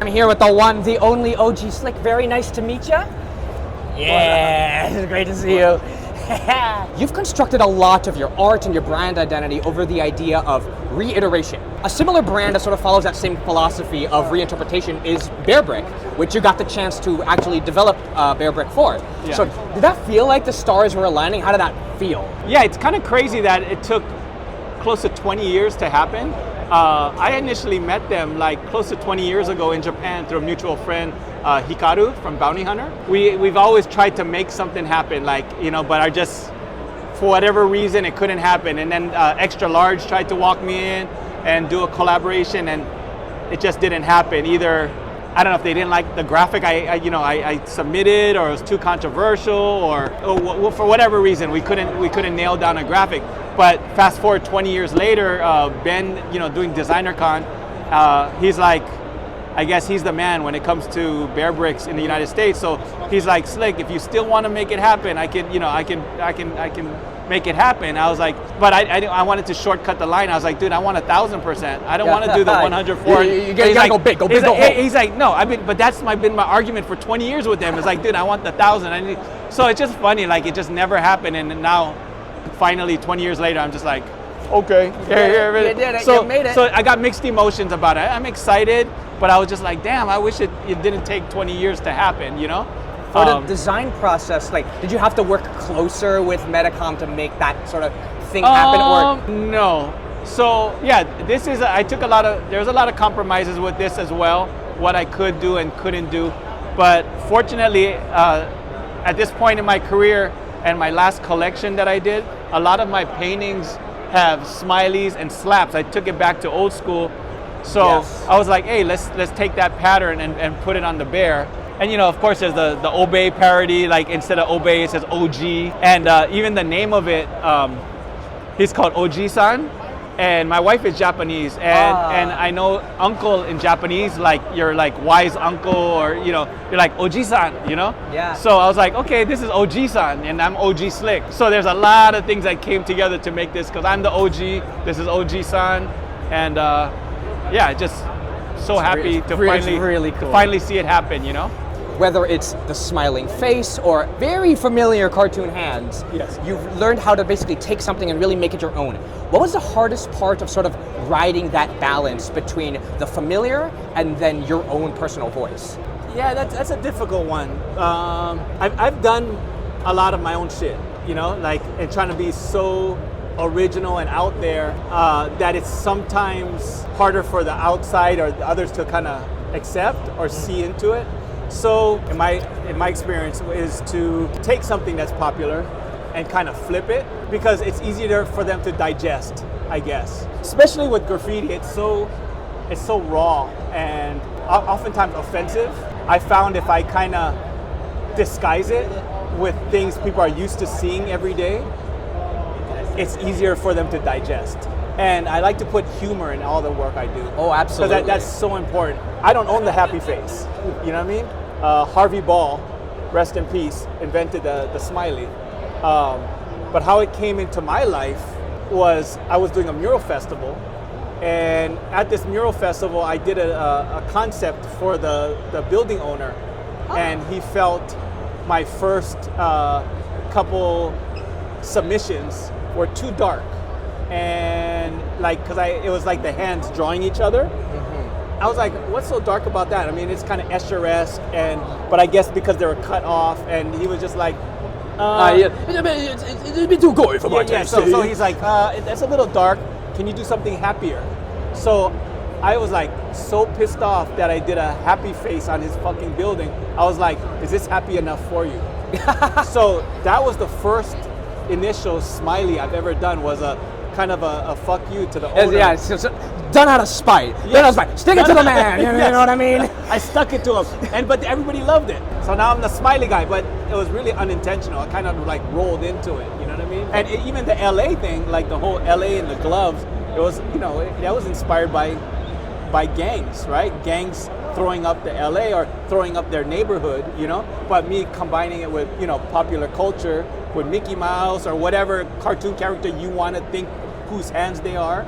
I'm here with the one, the only OG Slick. Very nice to meet you. Yeah, it's great to see you. You've constructed a lot of your art and your brand identity over the idea of reiteration. A similar brand that sort of follows that same philosophy of reinterpretation is Bearbrick, which you got the chance to actually develop Bearbrick for. Yeah. So did that feel like the stars were aligning? How did that feel? Yeah, it's kind of crazy that it took close to 20 years to happen. I initially met them like close to 20 years ago in Japan through a mutual friend, Hikaru from Bounty Hunter. We've always tried to make something happen, but I just, for whatever reason, it couldn't happen. And then Extra Large tried to walk me in and do a collaboration, and it just didn't happen. Either, I don't know if they didn't like the graphic I submitted, or it was too controversial, or for whatever reason we couldn't nail down a graphic. But fast forward 20 years later, Ben, doing Designercon, he's like, I guess he's the man when it comes to Bearbricks in the United States. So he's like, Slick, if you still want to make it happen, I can make it happen. I was like, but I wanted to shortcut the line. I was like, dude, I want 1,000%. I don't want to do the 104. You gotta go big, go big, go home. He's like, no, but that's been my argument for 20 years with them. It's like, dude, I want 1,000. So it's just funny, like it just never happened. And now, finally, 20 years later, I'm just like, okay, you did it. You made it. So I got mixed emotions about it. I'm excited, but I was just like, damn, I wish it didn't take 20 years to happen, For the design process, did you have to work closer with Metacom to make that sort of thing happen? Or no. So yeah, there's a lot of compromises with this as well, what I could do and couldn't do. But fortunately, at this point in my career and my last collection that I did, a lot of my paintings have smileys and slaps. I took it back to old school. So yes. I was like, hey, let's take that pattern and put it on the bear. And of course, there's the Obey parody. Like instead of Obey, it says OG. And even the name of it, he's called Oji-san. And my wife is Japanese, and I know uncle in Japanese, like you're like wise uncle, or you're like Oji-san, Yeah. So I was like, okay, this is Oji-san, and I'm OG Slick. So there's a lot of things that came together to make this, because I'm the OG, this is Oji-san, and just so happy to finally see it happen, Whether it's the smiling face or very familiar cartoon hands, yes. You've learned how to basically take something and really make it your own. What was the hardest part of sort of riding that balance between the familiar and then your own personal voice? Yeah, that's a difficult one. I've done a lot of my own shit, and trying to be so original and out there that it's sometimes harder for the outside or the others to kind of accept or see into it. So in my experience is to take something that's popular and kind of flip it, because it's easier for them to digest, I guess. Especially with graffiti, it's so raw and oftentimes offensive. I found if I kind of disguise it with things people are used to seeing every day, it's easier for them to digest. And I like to put humor in all the work I do. Oh, absolutely. Because that's so important. I don't own the happy face, you know what I mean? Harvey Ball, rest in peace, invented the smiley. But how it came into my life was I was doing a mural festival, and at this mural festival I did a concept for the building owner, and he felt my first couple submissions were too dark, and because it was like the hands drawing each other. Mm-hmm. I was like, what's so dark about that? I mean, it's kind of Escher-esque, but I guess because they were cut off, and he was just like, it'd be too gory for my taste. So he's like, that's a little dark. Can you do something happier? So I was like so pissed off that I did a happy face on his fucking building. I was like, is this happy enough for you? So that was the first initial smiley I've ever done, was a kind of a fuck you to the owner. Yeah, it's done out of spite. Yes. Done out of spite. Stick it to the man. You know what I mean? I stuck it to him, but everybody loved it. So now I'm the smiley guy, but it was really unintentional. I kind of like rolled into it. You know what I mean? And even the LA thing, like the whole LA and the gloves, it was that was inspired by gangs, right? Gangs throwing up the LA or throwing up their neighborhood, but me combining it with popular culture, with Mickey Mouse or whatever cartoon character you want to think whose hands they are,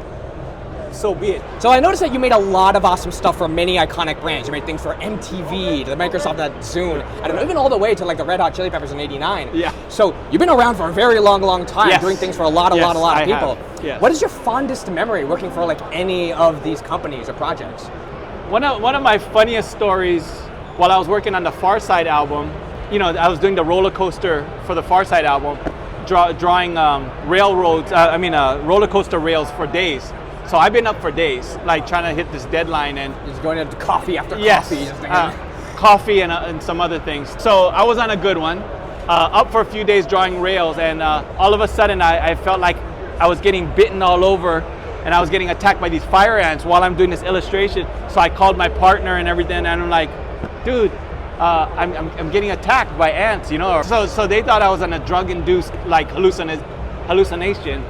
so be it. So I noticed that you made a lot of awesome stuff for many iconic brands. You made things for MTV, to the Microsoft that Zune, I don't know, even all the way to like the Red Hot Chili Peppers in '89. Yeah. So you've been around for a very long time, Yes. doing things for a lot of I people. have. Yes. What is your fondest memory working for like any of these companies or projects? One of my funniest stories while I was working on the Far Side album, you know, I was doing the roller coaster for the Far Side album, drawing roller coaster rails for days. So I've been up for days, like trying to hit this deadline and Just going into coffee after yes, coffee. Just thinking, coffee and some other things. So I was on a good one, up for a few days drawing rails, and all of a sudden I felt like I was getting bitten all over, and I was getting attacked by these fire ants while I'm doing this illustration. So I called my partner and everything, and I'm like, dude, I'm getting attacked by ants, you know. So they thought I was on a drug-induced like hallucination.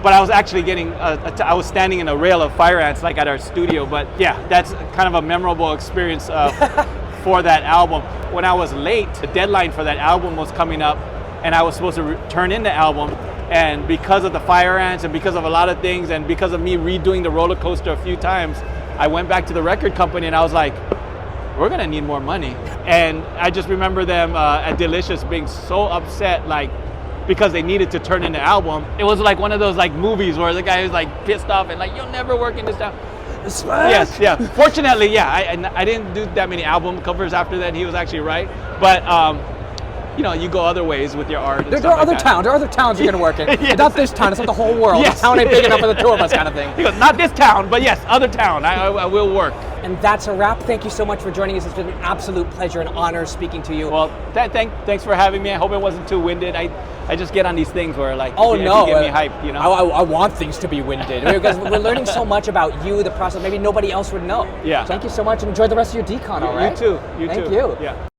But I was actually getting, I was standing in a rail of fire ants like at our studio. But yeah, that's kind of a memorable experience for that album. When I was late, the deadline for that album was coming up, and I was supposed to turn in the album. And because of the fire ants and because of a lot of things and because of me redoing the roller coaster a few times, I went back to the record company and I was like, we're gonna need more money. And I just remember them at Delicious being so upset, like, because they needed to turn in the album. It was like one of those like movies where the guy was like pissed off and like, you'll never work in this town. Yes, yeah. Fortunately, yeah, I didn't do that many album covers after that. He was actually right. But you know, you go other ways with your art. There are other towns. There are other towns you're going to work in. Yes. Not this town. It's not the whole world. Yes. This town ain't big enough for the two of us, kind of thing. He goes, not this town, but yes, other town. I will work. And that's a wrap. Thank you so much for joining us. It's been an absolute pleasure and honor speaking to you. Well, thanks for having me. I hope it wasn't too winded. I just get on these things where like, oh if no, you get me hyped, you know. I want things to be winded because we're learning so much about you, the process. Maybe nobody else would know. Yeah. Thank you so much, and enjoy the rest of your decon. All right. You too. Thank you. Yeah.